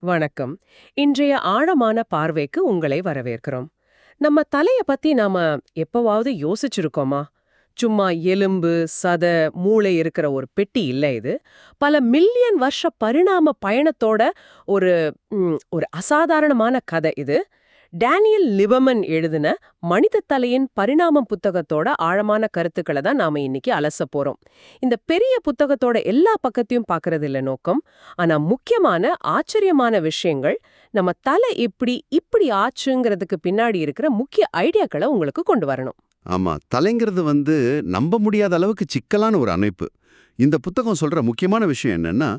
வணக்கம். இன்றைய ஆழமான பார்வைக்கு உங்களை வரவேற்கிறோம். நம்ம தலைய பத்தி நாம எப்பவாவது யோசிச்சிருக்கோமா? சும்மா எலும்பு, சதை, மூளை இருக்கிற ஒரு பெட்டி இல்ல இது. பல மில்லியன் வருஷ பரிணாம பயணத்தோட ஒரு அசாதாரணமான கதை இது. டேனியல் லிபமன் எழுதின மனித தலையின் பரிணாமம் புத்தகத்தோட ஆழமான கருத்துக்களை தான் நாம இன்னைக்கு அலச போறோம். இந்த பெரிய புத்தகத்தோட எல்லா பக்கத்தையும் பார்க்கறது இல்ல நோக்கம். ஆனா முக்கியமான ஆச்சரியமான விஷயங்கள், நம்ம தலை இப்படி ஆச்சுங்கிறதுக்கு பின்னாடி இருக்கிற முக்கிய ஐடியாக்களை உங்களுக்கு கொண்டு வரணும். ஆமா, தலைங்கிறது நம்ப முடியாத அளவுக்கு சிக்கலான ஒரு அமைப்பு. இந்த புத்தகம் சொல்ற முக்கியமான விஷயம் என்னன்னா,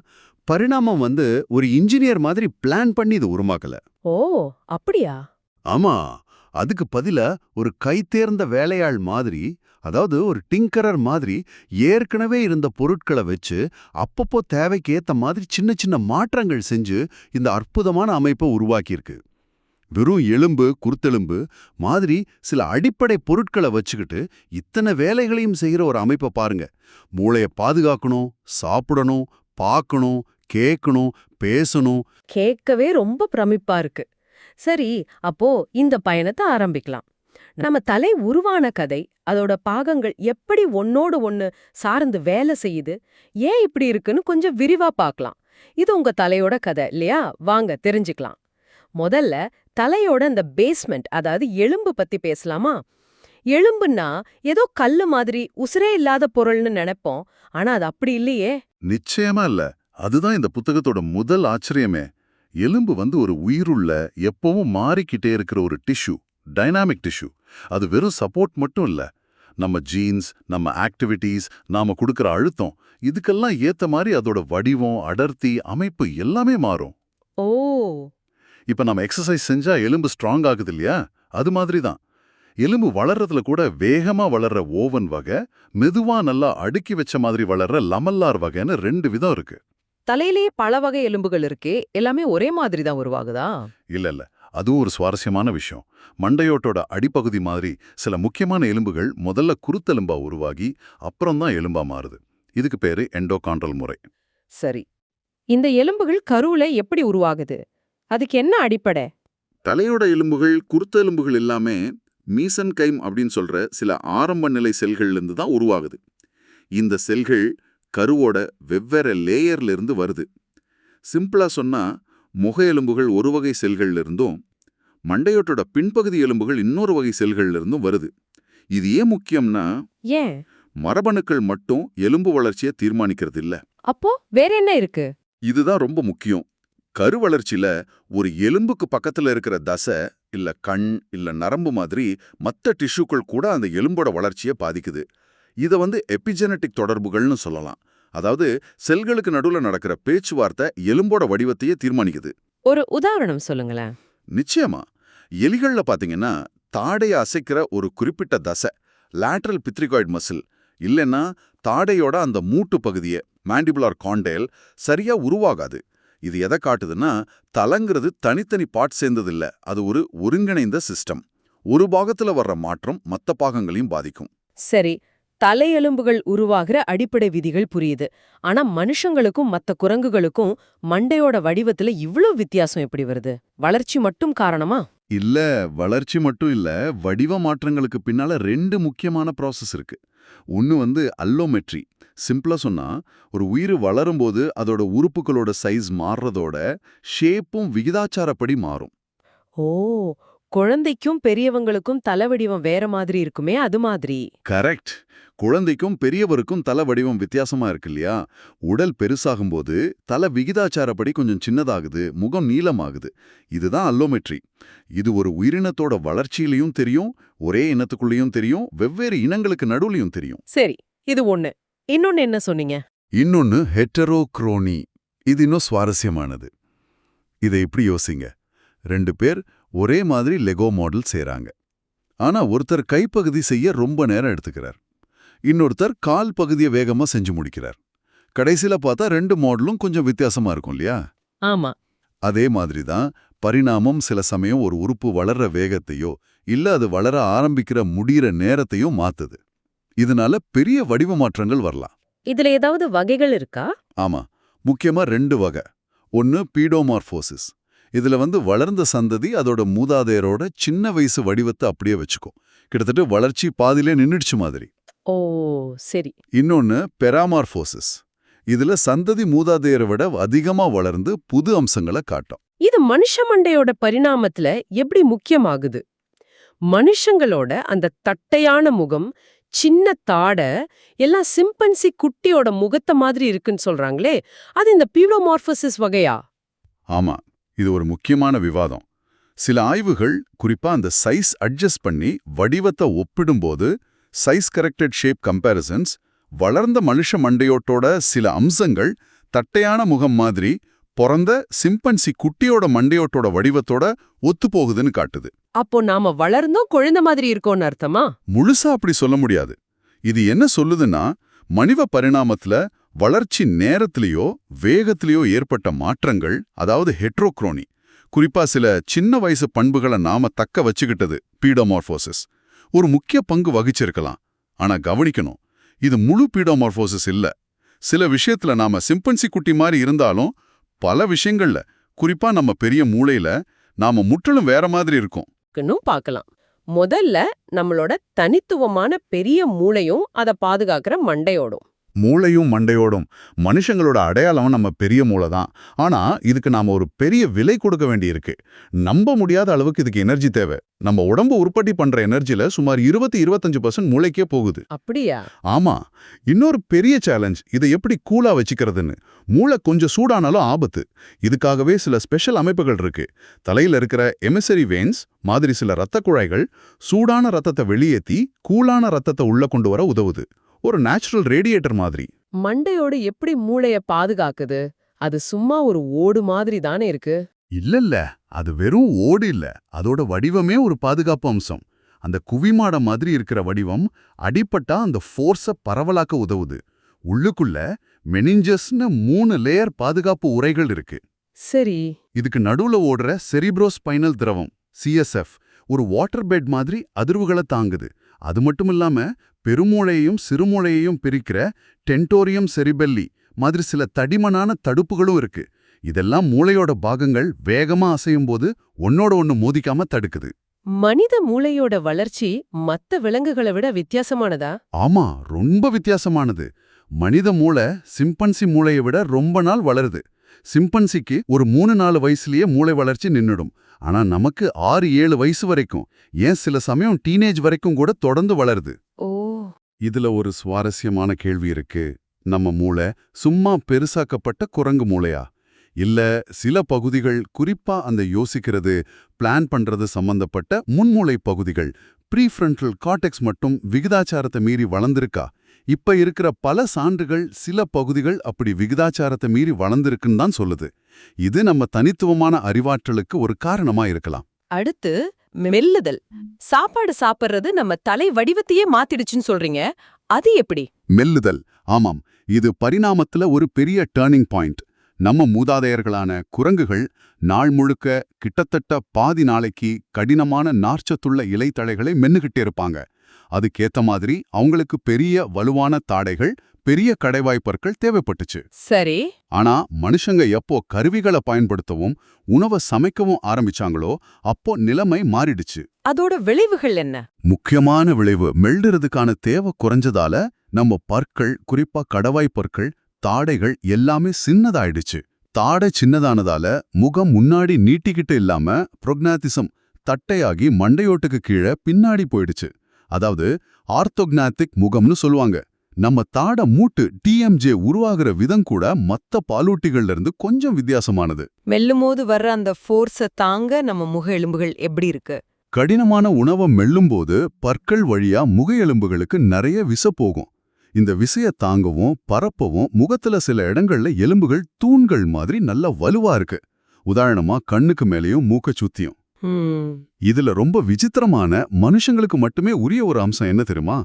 பரிணாமம் ஒரு இன்ஜினியர் மாதிரி பிளான் பண்ணி இது உருவாக்கல. ஓ, அப்படியா? ஆமா, அதுக்கு பதிலா ஒரு கைதேர்ந்த வேலையாள் மாதிரி, அதாவது ஒரு டிங்கரர் மாதிரி ஏற்கனவே இருந்த பொருட்களை வச்சு அப்பப்போ தேவைக்கு ஏத்த மாதிரி சின்ன சின்ன மாற்றங்கள் செஞ்சு இந்த அற்புதமான அமைப்பை உருவாக்கியிருக்கு. வெறும் எலும்பு, குருத்தெலும்பு மாதிரி சில அடிப்படை பொருட்களை வச்சுக்கிட்டு இத்தனை வேலைகளையும் செய்கிற ஒரு அமைப்பை பாருங்க. மூளையை பாதுகாக்கணும், சாப்பிடணும், பார்க்கணும், கேட்கணும், பேசணும். கேட்கவே ரொம்ப பிரமிப்பா இருக்கு. சரி, அப்போ இந்த பயணத்தை ஆரம்பிக்கலாம். நம்ம தலை உருவான கதை, அதோட பாகங்கள் எப்படி ஒன்னோடு ஒன்னு சார்ந்து வேலை செய்யுது, ஏன் இப்படி இருக்குன்னு கொஞ்சம் விரிவா பார்க்கலாம். இது உங்க தலையோட கதை இல்லையா? வாங்க தெரிஞ்சுக்கலாம். முதல்ல தலையோட இந்த பேஸ்மெண்ட், அதாவது எலும்பு பத்தி பேசலாமா? எலும்புன்னா ஏதோ கல்லு மாதிரி உசுரே இல்லாத பொருள்னு நினைப்போம். ஆனா அது அப்படி இல்லையே. நிச்சயமா இல்ல. அதுதான் இந்த புத்தகத்தோட முதல் ஆச்சரியமே. எலும்பு ஒரு உயிருள்ள, எப்பவும் மாறிக்கிட்டே இருக்கிற ஒரு டிஷ்யூ, டைனாமிக் டிஷ்யூ. அது வெறும் சப்போர்ட் மட்டும் இல்ல. நம்ம ஜீன்ஸ், நம்ம ஆக்டிவிட்டீஸ், நாம கொடுக்கிற அழுத்தம், இதுக்கெல்லாம் ஏத்த மாதிரி அதோட வடிவம், அடர்த்தி, அமைப்பு எல்லாமே மாறும். ஓ, இப்ப நம்ம எக்ஸசைஸ் செஞ்சா எலும்பு ஸ்ட்ராங் ஆகுது இல்லையா? அது மாதிரி தான். எலும்பு வளர்றதுல கூட வேகமா வளர்ற ஓவன் வகை, மெதுவா நல்லா அடுக்கி வச்ச மாதிரி வளர்ற லமல்லார் வகைன்னு 2 விதம் இருக்கு. தலையிலேயே பல வகை எலும்புகள் இருக்கே, எல்லாமே ஒரே மாதிரி தான் உருவாகுதா? இல்ல. அதுவும் ஒரு சுவாரஸ்யமான விஷயம். மண்டையோட்டோட அடிப்பகுதி மாதிரி சில முக்கியமான எலும்புகள் முதல்ல குருத்தெலும்பா உருவாகி அப்புறம் தான் எலும்பா மாறுது. இதுக்கு பேரு எண்டோகாண்ட்ரல் முறை. சரி, இந்த எலும்புகள் கருவுல எப்படி உருவாகுது? அதுக்கு என்ன அடிப்படை? தலையோட எலும்புகள், குருத்தெலும்புகள் எல்லாமே மீசன்கைம் அப்படின்னு சொல்ற சில ஆரம்ப நிலை செல்கள்ல இருந்து தான் உருவாகுது. இந்த செல்கள் கருவோட வெவ்வேறு லேயர்ல இருந்து வருது. சிம்பிளா சொன்னா, முக எலும்புகள் ஒரு வகை செல்கள்ல இருந்தும், மண்டையோட்டோட பின்பகுதி எலும்புகள் இன்னொரு வகை செல்கள்ல இருந்தும் வருது. இது ஏன் முக்கியம்னா, ஏன் மரபணுக்கள் மட்டும் எலும்பு வளர்ச்சியை தீர்மானிக்கிறது இல்ல. அப்போ வேற என்ன இருக்கு? இதுதான் ரொம்ப முக்கியம். கரு வளர்ச்சியில ஒரு எலும்புக்கு பக்கத்துல இருக்கிற தசை, இல்ல கண், இல்ல நரம்பு மாதிரி மற்ற டிஷ்யூக்கள் கூட அந்த எலும்போட வளர்ச்சியை பாதிக்குது. இதை எபிஜெனட்டிக் தொடர்புகள்னு சொல்லலாம். அதாவது செல்களுக்கு நடுவுல நடக்கிற பேச்சுவார்த்தை எலும்போட வடிவத்தையே தீர்மானிக்குது. ஒரு உதாரணம் சொல்லுங்களேன். நிச்சயமா. எலிகள்ல பாத்தீங்கன்னா, தாடையை அசைக்கிற ஒரு குறிப்பிட்ட தசை, லேட்ரல் பித்ரிகாய்டு மசில், இல்லைன்னா தாடையோட அந்த மூட்டு பகுதியை, மாண்டிபுலார் காண்டேல், சரியா உருவாகாது. இது எதை காட்டுதுன்னா, தலங்கிறது தனித்தனி பார்ட் சேர்ந்தது இல்ல, அது ஒரு ஒருங்கிணைந்த சிஸ்டம். ஒரு பாகத்துல வர்ற மாற்றம் மற்ற பாகங்களையும் பாதிக்கும். சரி, தலையெலும்புகள் உருவாகிற அடிப்படை விதிகள் புரியுது. ஆனா மனுஷங்களுக்கும் மத்த குரங்குகளுக்கும் மண்டையோட வடிவத்துல இவ்ளோ வித்தியாசம் எப்படி வருது? வளர்ச்சி மட்டும் காரணமா? இல்ல, வளர்ச்சி மட்டும் இல்ல, வடிவ மாற்றங்களுக்கு பின்னால 2 முக்கியமான ப்ராசஸ் இருக்கு. ஒன்னு அல்லோமெட்ரி. சிம்பிளா சொன்னா, ஒரு உயிர் வளரும்போது அதோட உறுப்புகளோட சைஸ் மாறுறதோட ஷேப்பும் விகிதாச்சாரப்படி மாறும். ஓ, குழந்தைக்கும் பெரியவங்களுக்கும் தலைவடிவம் வேற மாதிரி இருக்குமே, அது மாதிரி. கரெக்ட். குழந்தைக்கும் பெரியவருக்கும் தலை வடிவம் வித்தியாசமா இருக்கு இல்லையா? உடல் பெருசாகும்போது தலை விகிதாச்சாரப்படி கொஞ்சம் சின்னதாகுது, முகம் நீளமாகுது. இதுதான் அல்லோமெட்ரி. இது ஒரு உயிரினத்தோட வளர்ச்சியிலையும் தெரியும், ஒரே இனத்துக்குள்ளேயும் தெரியும், வெவ்வேறு இனங்களுக்கு நடுவுலையும் தெரியும். சரி, இது ஒண்ணு. இன்னொன்னு என்ன சொன்னீங்க? இன்னொன்னு ஹெட்டரோக்ரோனி. இது இன்னும் சுவாரஸ்யமானது. இதை இப்படி யோசிங்க. 2 பேர் ஒரே மாதிரி லெகோ மாடல் செய்றாங்க. ஆனா ஒருத்தர் கைப்பகுதி செய்ய ரொம்ப நேரம் எடுத்துக்கிறார், இன்னொருத்தர் கால் பகுதியை வேகமா செஞ்சு முடிக்கிறார். கடைசியில பார்த்தா 2 மாடலும் கொஞ்சம் வித்தியாசமா இருக்கும் இல்லையா? ஆமா. அதே மாதிரி தான் பரிணாமம் சில சமயம் ஒரு உறுப்பு வளர்ற வேகத்தையோ இல்ல அது வளர ஆரம்பிக்கிற முடிகிற நேரத்தையோ மாத்துது. இதனால பெரிய வடிவ மாற்றங்கள் வரலாம். இதுல ஏதாவது வகைகள் இருக்கா? ஆமா, முக்கியமா 2 வகை. ஒன்னு பீடோமார்போசிஸ். இதுல வளர்ந்த சந்ததி அதோட மூதாதையரோட சின்ன வயசு வடிவத்தை அப்படியே வச்சுக்கும். கிட்டத்தட்ட வளர்ச்சி பாதியிலே நின்னுடுச்சு மாதிரி. ஓ சரி. இன்னொன்னு பெராமார்போசிஸ். இதுல சந்ததி மூதாதையரை விட அதிகமா வளர்ந்து புது அம்சங்களை காட்டும். இது மனுஷ மண்டையோட பரிணாமத்துல எப்படி முக்கியமாகுது? மனுஷங்களோட அந்த தட்டையான முகம், சின்ன தாடை எல்லாம் சிம்பன்சி குட்டியோட முகத்த மாதிரி இருக்குன்னு சொல்றாங்களே, அது இந்த பீடோமார்போசிஸ் வகையா? ஆமா, இது ஒரு முக்கியமான விவாதம். சில ஆய்வுகள் குறிப்பா அந்த சைஸ் அட்ஜஸ்ட் பண்ணி வடிவத்தை ஒப்பிடும்போது சைஸ் கரெக்டட் ஷேப் கம்பேரிசன்ஸ் வளர்ந்த மனுஷ மண்டையோட்டோட சில அம்சங்கள் தட்டையான முகம் மாதிரி பிறந்த சிம்பன்சி குட்டியோட மண்டையோட்டோட வடிவத்தோட ஒத்துப்போகுதுன்னு காட்டுது. அப்போ நாம வளர்ந்தும் குழந்தை மாதிரி இருக்கோன்னு அர்த்தமா? முழுசா அப்படி சொல்ல முடியாது. இது என்ன சொல்லுதுன்னா, மனித பரிணாமத்துல வளர்ச்சி நேரத்திலேயோ வேகத்திலேயோ ஏற்பட்ட மாற்றங்கள், அதாவது ஹெட்ரோக்ரோனி, குறிப்பா சில சின்ன வயசு பண்புகளை நாம தக்க வச்சுக்கிட்டது பீடோமார்போசிஸ் ஒரு முக்கிய பங்கு வகிச்சிருக்கலாம். ஆனா கவனிக்கணும், இது முழு பீடோமார்போசிஸ் இல்ல. சில விஷயத்துல நாம சிம்பன்சி குட்டி மாதிரி இருந்தாலும் பல விஷயங்கள்ல, குறிப்பா நம்ம பெரிய மூளையில நாம முற்றிலும் வேற மாதிரி இருக்கும். பார்க்கலாம். முதல்ல நம்மளோட தனித்துவமான பெரிய மூளையும் அதை பாதுகாக்கிற மண்டையோடும். மூளையும் மண்டையோடும் மனுஷங்களோட அடையாளம் நம்ம பெரிய மூளை தான். ஆனா இதுக்கு நாம ஒரு பெரிய விலை கொடுக்க வேண்டியிருக்கு. நம்ப முடியாத அளவுக்கு இதுக்கு எனர்ஜி தேவை. நம்ம உடம்பு உற்பத்தி பண்ற எனர்ஜில சுமார் 20-25% மூளைக்கே போகுது. அப்படியா? ஆமா. இன்னொரு பெரிய சேலஞ்ச் இதை எப்படி கூலா வச்சுக்கிறதுன்னு. மூளை கொஞ்சம் சூடானாலும் ஆபத்து. இதுக்காகவே சில ஸ்பெஷல் அமைப்புகள் இருக்கு. தலையில இருக்கிற எமிசரி வெயின்ஸ் மாதிரி சில இரத்த குழாய்கள் சூடான ரத்தத்தை வெளியேற்றி கூலான ரத்தத்தை உள்ள கொண்டு வர உதவுது. ஒரு நேச்சுரல் ரேடியேட்டர் மாதிரி. மண்டையோடு எப்படி மூளைய பாதுகாக்குது? அது சும்மா ஒரு ஓடு மாதிரி தானே இருக்கு. இல்ல, அது வெறும் ஓடு இல்ல. அதோட வடிவமே ஒரு பாதுகாப்பு அம்சம். அந்த குவிமாட மாதிரி இருக்கிற வடிவம் அடிப்பட்டா அந்த ஃபோர்ஸ பரவலாக்க உதவுது. உள்ளுக்குள்ள மெனிஞ்சஸ்னு 3 லேயர் பாதுகாப்பு உறைகள் இருக்கு. சரி. இதுக்கு நடுவுல ஓடுற செரிப்ரோஸ்பைனல் திரவம் CSF ஒரு வாட்டர் பெட் மாதிரி அதிர்வுகளை தாங்குது. அது மட்டும் இல்லாம பெருமூளையையும் சிறுமூளையையும் பிரிக்கிற டென்டோரியம் செரிபெல்லி மாதிரி சில தடிமனான தடுப்புகளும் இருக்கு. இதெல்லாம் மூளையோட பாகங்கள் வேகமா அசையும் போது ஒன்னோட ஒன்னு மோதிக்காம தடுக்குது. மனித மூளையோட வளர்ச்சி மத்த விலங்குகளை விட வித்தியாசமானதா? ஆமா, ரொம்ப வித்தியாசமானது. மனித மூளை சிம்பன்சி மூளையை விட ரொம்ப நாள் வளருது. சிம்பன்சிக்கு ஒரு 3-4 வயசுலயே மூளை வளர்ச்சி நின்னுடும். ஆனா நமக்கு 6-7 வயசு வரைக்கும், ஏன் சில சமயம் டீனேஜ் வரைக்கும் கூட தொடர்ந்து வளருது. ஓ. இதுல ஒரு சுவாரஸ்யமான கேள்வி இருக்கு. நம்ம மூளை சும்மா பெருசாக்கப்பட்ட குரங்கு மூளையா? இல்ல சில பகுதிகள், குறிப்பா அந்த யோசிக்கிறது, பிளான் பண்றது சம்பந்தப்பட்ட முன்மூளை பகுதிகள், ப்ரீஃப்ரண்டல் கார்டெக்ஸ் மட்டும் விகிதாச்சாரத்தை மீறி வளர்ந்திருக்கா? இப்ப இருக்கிற பல சான்றுகள் சில பகுதிகள் அப்படி விகிதாச்சாரத்தை மீறி வளர்ந்திருக்குன்னு தான் சொல்லுது. இது நம்ம தனித்துவமான அறிவாற்றலுக்கு ஒரு காரணமா இருக்கலாம். அடுத்து மெல்லுதல். சாப்பாடு சாப்பிடுறது நம்ம தலை வடிவத்தையே மாத்திடுச்சுன்னு சொல்றீங்க, அது எப்படி? மெல்லுதல், ஆமாம், இது பரிணாமத்துல ஒரு பெரிய டர்னிங் பாயிண்ட். நம்ம மூதாதையர்களான குரங்குகள் நாள் முழுக்க கிட்டத்தட்ட பாதி நாளைக்கு கடினமான நார்ச்சத்துள்ள இலைத்தழைகளை மென்னுகிட்டே இருப்பாங்க. அதுக்கேத்த மாதிரி அவங்களுக்கு பெரிய வலுவான தாடைகள், பெரிய கடைவாய்ப்பற்கள் தேவைப்பட்டுச்சு. சரி. ஆனா மனுஷங்க எப்போ கருவிகளை பயன்படுத்தவும் உணவை சமைக்கவும் ஆரம்பிச்சாங்களோ அப்போ நிலைமை மாறிடுச்சு. அதோட விளைவுகள் என்ன? முக்கியமான விளைவு, மெல்லுறதுக்கான தேவை குறைஞ்சதால நம்ம பற்கள், குறிப்பா கடவாய்ப்பற்கள், தாடைகள் எல்லாமே சின்னதாயிடுச்சு. தாடை சின்னதானதால முகம் முன்னாடி நீட்டிக்கிட்டு இல்லாம புரோக்னாத்திசம் தட்டையாகி மண்டையோட்டுக்கு கீழே பின்னாடி போயிடுச்சு. அதாவது ஆர்த்தோக்னாத்திக் முகம்னு சொல்லுவாங்க. நம்ம தாட மூட்டு TMJ உருவாகிற விதம் கூட மத்த பாலூட்டிகள்ல இருந்து கொஞ்சம் வித்தியாசமானது. மெல்லும்போது வர்ற அந்த ஃபோர்ஸ தாங்க நம்ம முக எலும்புகள் எப்படி இருக்கு? கடினமான உணவை மெல்லும்போது பற்கள் வழியா முக எலும்புகளுக்கு நிறைய விச போகும். இந்த விசைய தாங்கவும் பரப்பவும் முகத்துல சில இடங்கள்ல எலும்புகள் தூண்கள் மாதிரி நல்ல வலுவா இருக்கு. உதாரணமா கண்ணுக்கு மேலேயும் மூக்க சுத்தியும். இதுல ரொம்ப விசித்திரமான, மனுஷங்களுக்கு மட்டுமே உரிய ஒரு அம்சம் என்ன தெரியுமா?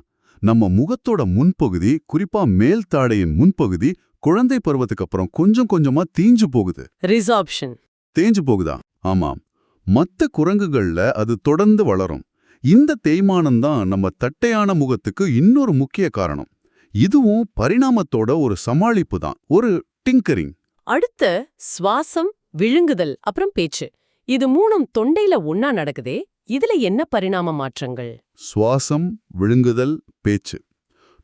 நம்ம முகத்தோட முன்பகுதி, குறிப்பா மேல் தாடையின் முன்பகுதி குழந்தை பருவத்துக்கு அப்புறம் கொஞ்சம் கொஞ்சமா தீஞ்சு போகுது. ரிசார்ப்ஷன். தேஞ்சு போகுதா? ஆமாம். மத்த குரங்குகள்ல அது தொடர்ந்து வளரும். இந்த தேய்மானம்தான் நம்ம தட்டையான முகத்துக்கு இன்னொரு முக்கிய காரணம். இதுவும் பரிணாமத்தோட ஒரு சமாளிப்பு தான், ஒரு டிங்கரிங். அடுத்து சுவாசம், விழுங்குதல், அப்புறம் பேச்சு. இது மூணும் தொண்டையில ஒண்ணா நடக்குதே, இதுல என்ன பரிணாம மாற்றங்கள்? சுவாசம், விழுங்குதல், பேச்சு.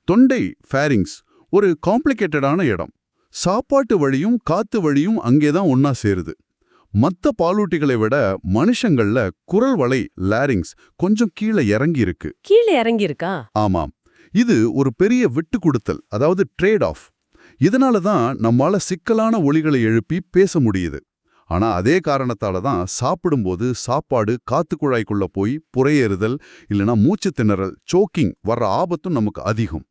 தொண்டை ஃபேரிங்ஸ் ஒரு காம்ப்ளிகேட்டடான இடம். சாப்பாட்டு வழியும் காத்து வழியும் அங்கேதான் ஒன்னா சேருது. மத்த பாலூட்டிகளை விட மனுஷங்கள்ல குரல் வளை லாரிங்ஸ் கொஞ்சம் கீழே இறங்கி இருக்கு. கீழே இறங்கி இருக்கா? ஆமாம், இது ஒரு பெரிய விட்டு கொடுத்தல், அதாவது ட்ரேட் ஆஃப். இதனால தான் நம்மால சிக்கலான ஒலிகளை எழுப்பி பேச முடியுது. ஆனா அதே காரணத்தால தான் சாப்பிடும்போது சாப்பாடு காத்து குழாய்க்குள்ள போய் புரையேறுதல் இல்லனா மூச்சு திணறல், சோக்கிங் வர்ற ஆபத்தும் நமக்கு அதிகம்.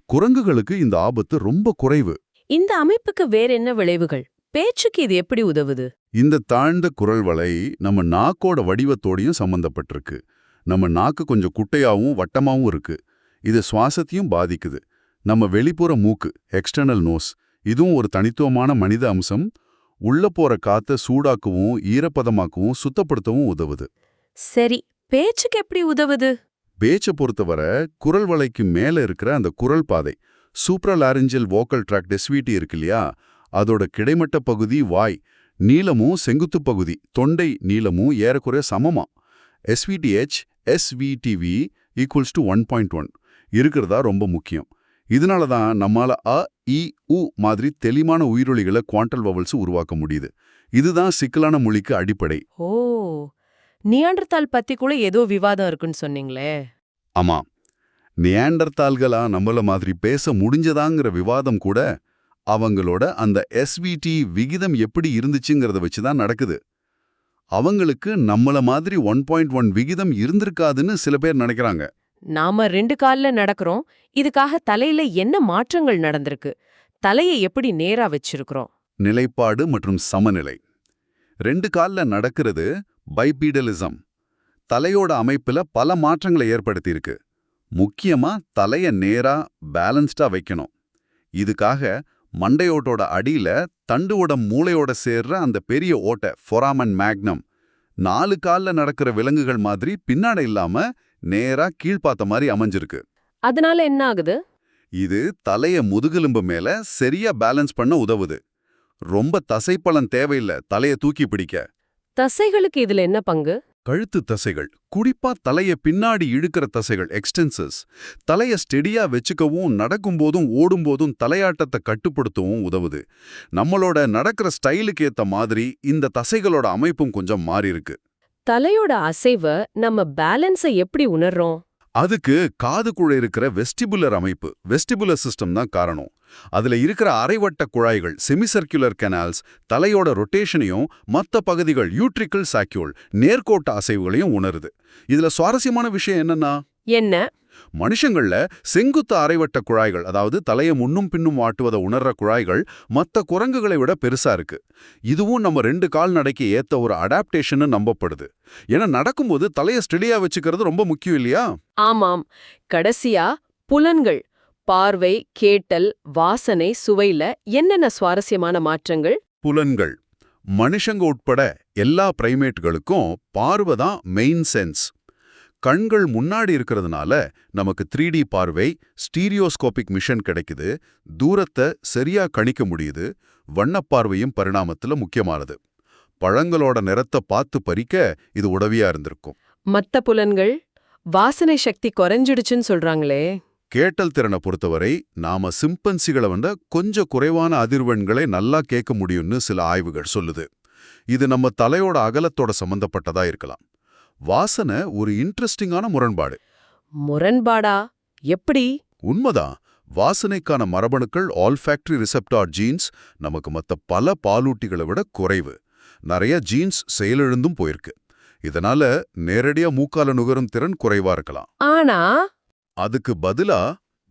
குரங்குகளுக்கு இந்த ஆபத்து ரொம்ப குறைவு. இந்த அமைப்புக்கு வேற என்ன விளைவுகள்? பேச்சுக்கு இது எப்படி உதவுது? இந்த தாழ்ந்த குரல் வளை நம்ம நாக்கோட வடிவத்தோடையும் சம்பந்தப்பட்டிருக்கு. நம்ம நாக்கு கொஞ்சம் குட்டையாவும் வட்டமாவும் இருக்கு. இது சுவாசத்தையும் பாதிக்குது. நம்ம வெளிப்புற மூக்கு, எக்ஸ்டர்னல் நோஸ், இதுவும் ஒரு தனித்துவமான மனித அம்சம். உள்ள போற காத்த சூடாக்கவும் ஈரப்பதமாக்கவும் சுத்தப்படுத்தவும் உதவுது. சரி, பேச்சுக்கு எப்படி உதவுது? பேச்சை பொறுத்தவரை குரல் வளைக்கு மேல இருக்கிற அந்த குரல் பாதை, சூப்ரலாரிஞ்சல் வோக்கல் ட்ராக்ட் எஸ்விடி இருக்கு இல்லையா, அதோட கிடைமட்ட பகுதி வாய் நீளமும் செங்குத்து பகுதி தொண்டை நீளமும் ஏறக்குறைய சமமா எஸ்விடிஹெச் எஸ்விடிவி ஈக்குவல்ஸ் டு 1.1 இருக்கிறதா ரொம்ப முக்கியம். இதனால தான் நம்மால அ இ உ மாதிரி தெளிவான உயிரொலிகளை குவாண்டல் வவல்ஸ் உருவாக்க முடியுது. இதுதான் சிக்கலான மொழிக்கு அடிப்படை. ஓ, நியாண்டர்தால் பத்தி கூட ஏதோ விவாதம் இருக்குன்னு சொன்னீங்களே. ஆமா, நியாண்டர்தால்களா நம்மள மாதிரி பேச முடிஞ்சதாங்கிற விவாதம் கூட அவங்களோட அந்த எஸ்விடி விகிதம் எப்படி இருந்துச்சுங்கிறத வச்சுதான் நடக்குது. அவங்களுக்கு நம்மள மாதிரி 1.1 விகிதம் இருந்திருக்காதுன்னு சில பேர் நினைக்கிறாங்க. நாம 2 கால்ல நடக்கிறோம். இதுக்காக தலையில என்ன மாற்றங்கள் நடந்திருக்கு? தலையை எப்படி நேரா வச்சிருக்கிறோம்? நிலைப்பாடு மற்றும் சமநிலை. 2 கால்ல நடக்கிறது பைபீடலிசம். தலையோட அமைப்புல பல மாற்றங்களை ஏற்படுத்தியிருக்கு. முக்கியமா தலைய நேரா பேலன்ஸ்டா வைக்கணும். இதுக்காக மண்டையோட்டோட அடியில தண்டுவோட மூளையோட சேர்ற அந்த பெரிய ஓட்டை ஃபொராமன் மேக்னம் 4 கால்ல நடக்கிற விலங்குகள் மாதிரி பின்னாட இல்லாம நேரா கீழ்பாத்த மாதிரி அமைஞ்சிருக்கு. அதனால என்ன ஆகுது? இது தலைய முதுகெலும்பு மேல சரியா பேலன்ஸ் பண்ண உதவுது. ரொம்ப தசைப்பலன் தேவையில்லை தலைய தூக்கி பிடிக்க. தசைகளுக்கு இதுல என்ன பங்கு? கழுத்து தசைகள், குறிப்பா தலைய பின்னாடி இழுக்கிற தசைகள் எக்ஸ்டென்சஸ், தலைய ஸ்டெடியா வச்சுக்கவும் நடக்கும்போதும் ஓடும்போதும் தலையாட்டத்தை கட்டுப்படுத்தவும் உதவுது. நம்மளோட நடக்கிற ஸ்டைலுக்கு ஏத்த மாதிரி இந்த தசைகளோட அமைப்பும் கொஞ்சம் மாறி இருக்கு. தலையோட அசைவ நம்ம பேலன்ஸை எப்படி உணர்றோம்? அதுக்கு காதுக்குள்ள இருக்கிற வெஸ்டிபுலர் அமைப்பு, வெஸ்டிபுலர் சிஸ்டம் தான் காரணம். அதுல இருக்கிற அரைவட்ட குழாய்கள், செமிசர்க்குலர் கெனால்ஸ், தலையோட ரொட்டேஷனையும் மற்ற பகுதிகள் யூட்ரிக்கல் சாக்யூல் நேர்கோட்ட அசைவுகளையும் உணருது. இதுல சுவாரஸ்யமான விஷயம் என்னன்னா, என்ன? மனுஷங்கள்ல செங்குத்து அரைவட்ட குழாய்கள், அதாவது தலைய முன்னும் பின்னும் வாட்டுவதை உணர்ற குழாய்கள் மற்ற குரங்குகளை விட பெருசா இருக்கு. இதுவும் நம்ம 2 கால் நடைக்கு ஏத்த ஒரு அடாப்டேஷன் நம்பப்படுது. ஏன்னா நடக்கும்போது தலைய ஸ்டெடியா வச்சுக்கிறது ரொம்ப முக்கியம் இல்லையா? ஆமாம். கடைசியா புலன்கள், பார்வை, கேட்டல், வாசனை, சுவையில என்னென்ன சுவாரஸ்யமான மாற்றங்கள்? புலன்கள் மனுஷங்க உட்பட எல்லா பிரைமேட்களுக்கும் பார்வை தான் மெயின் சென்ஸ். கண்கள் முன்னாடி இருக்கிறதுனால நமக்கு 3D பார்வை, ஸ்டீரியோஸ்கோபிக் மிஷன் கிடைக்குது. தூரத்தை சரியா கணிக்க முடியுது. வண்ணப்பார்வையும் பரிணாமத்துல முக்கியமானது. பழங்களோட நிறத்தை பார்த்து பறிக்க இது உதவியா இருந்திருக்கும். மத்த புலன்கள், வாசனை சக்தி குறைஞ்சிடுச்சுன்னு சொல்றாங்களே. கேட்டல் திறனை பொறுத்தவரை நாம சிம்பன்சிகளை விட கொஞ்சம் குறைவான அதிர்வெண்களை நல்லா கேட்க முடியும்னு சில ஆய்வுகள் சொல்லுது. இது நம்ம தலையோட அகலத்தோட சம்பந்தப்பட்டதா இருக்கலாம். வாசனை ஒரு இன்ட்ரெஸ்டிங்கான முரண்பாடு. முரண்பாடா? எப்படி? உண்மைதான். வாசனைக்கான மரபணுக்கள் ஆல்ஃபாக்டரி ரிசெப்டார் ஜீன்ஸ் நமக்கு மற்ற பல பாலூட்டிகளை விட குறைவு. நிறைய ஜீன்ஸ் செயலிழந்தும் போயிருக்கு. இதனால நேரடியா மூக்கால நுகரும் திறன் குறைவா இருக்கலாம். ஆனா அதுக்கு பதிலா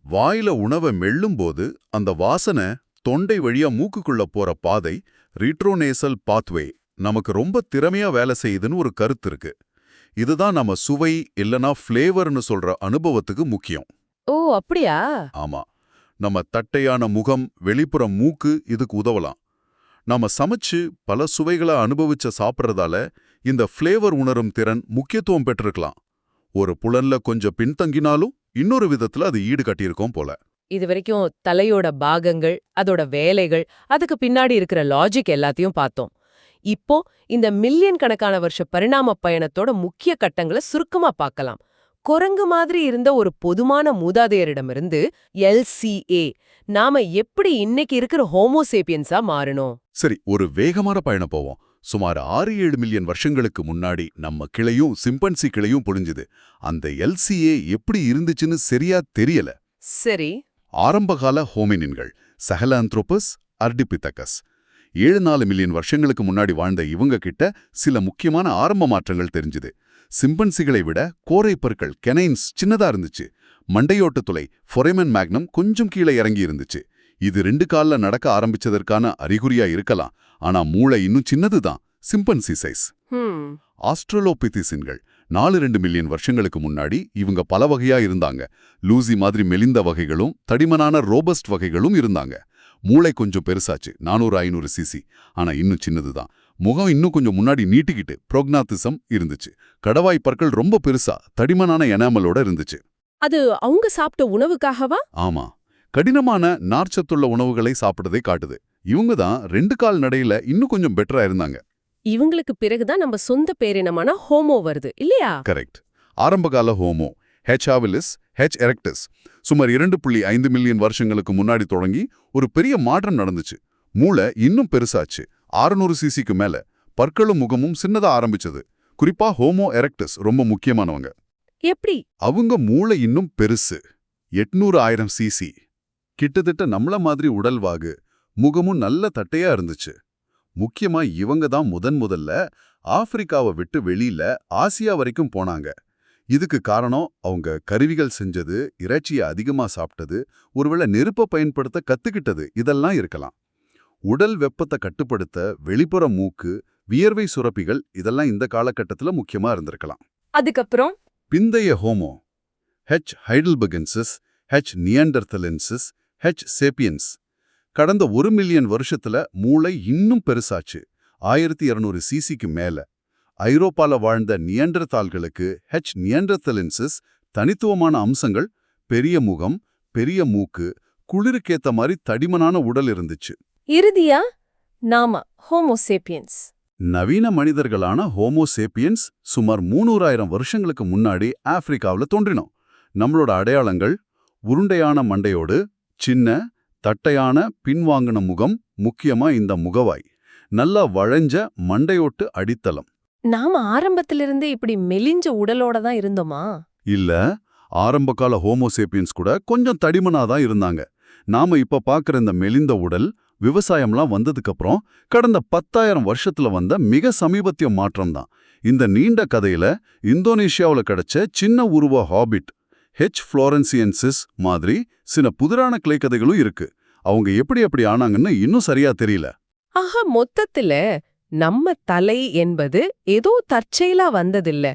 வாயில உணவை மெல்லும்போது அந்த வாசனை தொண்டை வழியா மூக்குக்குள்ள போற பாதை, ரீட்ரோனேசல் பாத்வே, நமக்கு ரொம்ப திறமையா வேலை செய்யுதுன்னு ஒரு கருத்து இருக்கு. இதுதான் நம்ம சுவை இல்லனா ஃப்ளேவர்னு சொல்ற அனுபவத்துக்கு முக்கியம். ஓ, அப்படியா? ஆமா, நம்ம தட்டையான முகம், வெளிப்புற மூக்கு இதுக்கு உதவலாம். நாம சமைச்சு பல சுவைகளை அனுபவிச்ச சாப்பிட்றதால இந்த ஃப்ளேவர் உணரும் திறன் முக்கியத்துவம் பெற்றிருக்கலாம். ஒரு புலன்ல கொஞ்சம் பின்தங்கினாலும் இன்னொரு விதத்துல அது ஈடு கட்டியிருக்கோம் போல. இது வரைக்கும் தலையோட பாகங்கள், அதோட வேலைகள், அதுக்கு பின்னாடி இருக்கிற லாஜிக் எல்லாத்தையும் பார்த்தோம். இப்போ இந்த மில்லியன் கணக்கான வருஷ பரிணாம பயணத்தோட முக்கிய கட்டங்களை சுருக்கமா பார்க்கலாம். குரங்கு மாதிரி இருந்த ஒரு பொதுமான மூதாதையரிடமிருந்து LCA நாம எப்படி இன்னைக்கு இருக்கிற ஹோமோசேபியன்ஸா மாறணும்? சரி, ஒரு வேகமான பயணம் போவோம். சுமார் 6-7 மில்லியன் வருஷங்களுக்கு முன்னாடி நம்ம கிளையும் சிம்பன்சி கிளையும் பொழிஞ்சுது. அந்த LCA எப்படி இருந்துச்சுன்னு சரியா தெரியல. சரி. ஆரம்பகால ஹோமினின்கள் சஹலாந்த்ரோபஸ், அர்டிபிதகஸ் 7-4 மில்லியன் வருஷங்களுக்கு முன்னாடி வாழ்ந்த இவங்க கிட்ட சில முக்கியமான ஆரம்ப மாற்றங்கள் தெரிஞ்சுது. சிம்பன்சிகளை விட கோரை பற்கள் கெனைன்ஸ் சின்னதா இருந்துச்சு. மண்டையோட்டு துளை ஃபொரைமன் மேக்னம் கொஞ்சம் கீழே இறங்கி இருந்துச்சு. இது 2 கால்ல நடக்க ஆரம்பிச்சதற்கான அறிகுறியா இருக்கலாம். ஆனா மூளை இன்னும் சின்னதுதான், சிம்பன்சி சைஸ். ஆஸ்ட்ரலோபிதிசின்கள் 4-2 மில்லியன் வருஷங்களுக்கு முன்னாடி இவங்க பல வகையா இருந்தாங்க. லூசி மாதிரி மெலிந்த வகைகளும் தடிமனான ரோபஸ்ட் வகைகளும் இருந்தாங்க. மூளை கொஞ்சம் பெருசாச்சு, 400-500 சிசி. ஆனா இன்னும் சின்னதுதான். முகம் இன்னும் கொஞ்சம் முன்னாடி நீட்டிக்கிட்டு ப்ரோக்னாத்திசம் இருந்துச்சு. கடவாய் பற்கள் ரொம்ப பெருசா தடிமனான எனாமலோட இருந்துச்சு. அது அவங்க சாப்பிட்ட உணவுக்காகவா? ஆமா, கடினமான நார்ச்சத்துள்ள உணவுகளை சாப்பிட்டதை காட்டுது. இவங்க தான் 2 கால் நடையில இன்னும் கொஞ்சம் பெட்டரா இருந்தாங்க. இவங்களுக்கு பிறகுதான் நம்ம சொந்த பேரினமான ஹோமோ வருது இல்லையா? கரெக்ட். ஆரம்பகால homo H. habilis, H. erectus சுமார் 2.5 மில்லியன் வருஷங்களுக்கு முன்னாடி தொடங்கி ஒரு பெரிய மாற்றம் நடந்துச்சு. மூளை இன்னும் பெருசாச்சு, 600 சிசிக்கு மேல. பற்களும் முகமும் சின்னதா ஆரம்பிச்சது. குறிப்பா ஹோமோ எரெக்டஸ் ரொம்ப முக்கியமானவங்க. எப்படி? அவங்க மூளை இன்னும் பெருசு, 800-1000 சிசி. கிட்டத்தட்ட நம்மள மாதிரி உடல்வாகு, முகமும் நல்ல தட்டையா இருந்துச்சு. முக்கியமா இவங்க தான் முதல்ல ஆப்பிரிக்காவை விட்டு வெளியில ஆசியா வரைக்கும் போனாங்க. இதுக்கு காரணம் அவங்க கருவிகள் செஞ்சது, இறைச்சியை அதிகமா சாப்பிட்டது, ஒருவேளை நெருப்பை பயன்படுத்த கத்துக்கிட்டது, இதெல்லாம் இருக்கலாம். உடல் வெப்பத்தை கட்டுப்படுத்த வெளிப்புற மூக்கு, வியர்வை சுரப்பிகள் இதெல்லாம் இந்த காலகட்டத்துல முக்கியமா இருந்திருக்கலாம். அதுக்கப்புறம் பிந்தைய homo H. heidelbergensis, H. neanderthalensis, H. sapiens கடந்த 1 மில்லியன் வருஷத்துல மூளை இன்னும் பெருசாச்சு, 1200 சிசிக்கு மேல. ஐரோப்பால வாழ்ந்த நியண்டர்தால்களுக்கு H. neanderthalensis தனித்துவமான அம்சங்கள், பெரிய முகம், பெரிய மூக்கு, குளிருக்கேத்த மாதிரி தடிமனான உடல் இருந்துச்சு. இறுதியா நாம ஹோமோசேபியன்ஸ். நவீன மனிதர்களான ஹோமோசேபியன்ஸ் சுமார் 300,000 வருஷங்களுக்கு முன்னாடி ஆப்பிரிக்காவில் தோன்றினோம். நம்மளோட அடையாளங்கள் உருண்டையான மண்டையோடு, சின்ன தட்டையான பின்வாங்கின முகம், முக்கியமா இந்த முகவாய், நல்லா வளைஞ்ச மண்டையோட்டு அடித்தளம். நாம ஆரம்பத்திலிருந்தே இப்படி மெலிஞ்ச உடலோட தான் இருந்தோமா? இல்ல, ஆரம்பகால ஹோமோசேபியன்ஸ் கூட கொஞ்சம் தடிமனாதான் இருந்தாங்க. நாம இப்ப பார்க்குற இந்த மெலிந்த உடல் விவசாயம்லாம் வந்ததுக்கப்புறம் கடந்த 10,000 வருஷத்துல வந்த மிக சமீபத்திய மாற்றம்தான். இந்த நீண்ட கதையில இந்தோனேஷியாவில் கிடைச்ச சின்ன உருவ ஹாபிட் H. florensiensis மாதிரி சில புதிரான கிளைக்கதைகளும் இருக்கு. அவங்க எப்படி ஆனாங்கன்னு இன்னும் சரியா தெரியல. ஆஹா, மொத்தத்துல நம்ம தலை என்பது ஏதோ தற்செயலா வந்ததில்ல.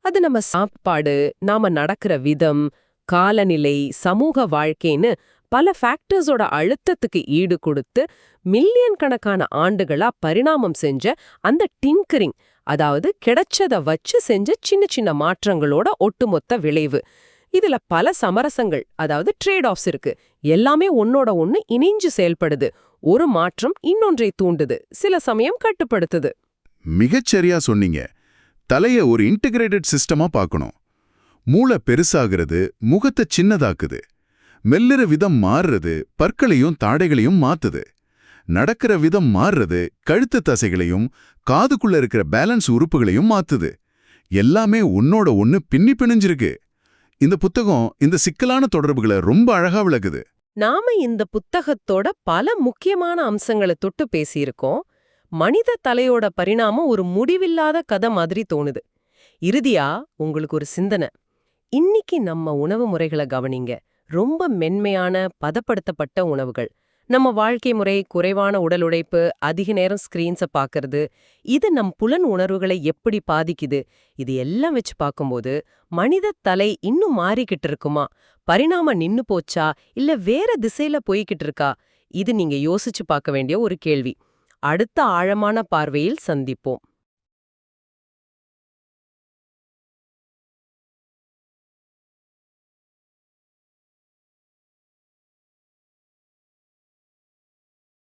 அது நம்ம சாப்பாடு, நாம நடக்கிற விதம், காலநிலை, சமூக வாழ்க்கைன்னு பல ஃபேக்டர்ஸோட அழுத்தத்துக்கு ஈடு கொடுத்து மில்லியன் கணக்கான ஆண்டுகளா பரிணாமம் செஞ்ச அந்த டிங்கரிங், அதாவது கிடைச்சத வச்சு செஞ்ச சின்ன சின்ன மாற்றங்களோட ஒட்டுமொத்த விளைவு. இதுல பல சமரசங்கள், அதாவது ட்ரேட் ஆஃப்ஸ் இருக்கு. எல்லாமே ஒன்னோட ஒன்னு இணைஞ்சு செயல்படுது. ஒரு மாற்றம் இன்னொன்றை தூண்டுது, சில சமயம் கட்டுப்படுத்துது. மிகச்சரியா சொன்னீங்க. தலைய ஒரு இன்டிகிரேட்டட் சிஸ்டமா பார்க்கணும். மூளை பெருசாகிறது, முகத்தை சின்னதாக்குது. மெல்லுற விதம் மாறுறது, பற்களையும் தாடைகளையும் மாத்துது. நடக்கிற விதம் மாறுறது, கழுத்து தசைகளையும் காதுக்குள்ள இருக்கிற பேலன்ஸ் உறுப்புகளையும் மாத்துது. எல்லாமே ஒன்னோட ஒன்னு பின்னி பிணைஞ்சிருக்கு. இந்த புத்தகம் இந்த சிக்கலான தொடர்புகளை ரொம்ப அழகா விளக்குது. நாம இந்த புத்தகத்தோட பல முக்கியமான அம்சங்களை தொட்டு பேசியிருக்கோம். மனித தலையோட பரிணாமம் ஒரு முடிவில்லாத கதை மாதிரி தோணுது. இறுதியா உங்களுக்கு ஒரு சிந்தனை. இன்னைக்கு நம்ம உணவு முறைகளை கவனிங்க. ரொம்ப மென்மையான பதப்படுத்தப்பட்ட உணவுகள், நம்ம வாழ்க்கை முறை, குறைவான உடல் உழைப்பு, அதிக நேரம் ஸ்கிரீன்ஸை பார்க்கறது, இது நம் புலன் உணர்வுகளை எப்படி பாதிக்குது? இது எல்லாம் வச்சு பார்க்கும்போது மனித தலை இன்னும் மாறிக்கிட்டு இருக்குமா? பரிணாமம் நின்னு போச்சா, இல்ல வேற திசையில போய்கிட்டு இருக்கா? இது நீங்க யோசிச்சு பார்க்க வேண்டிய ஒரு கேள்வி. அடுத்த ஆழமான பார்வையில் சந்திப்போம்.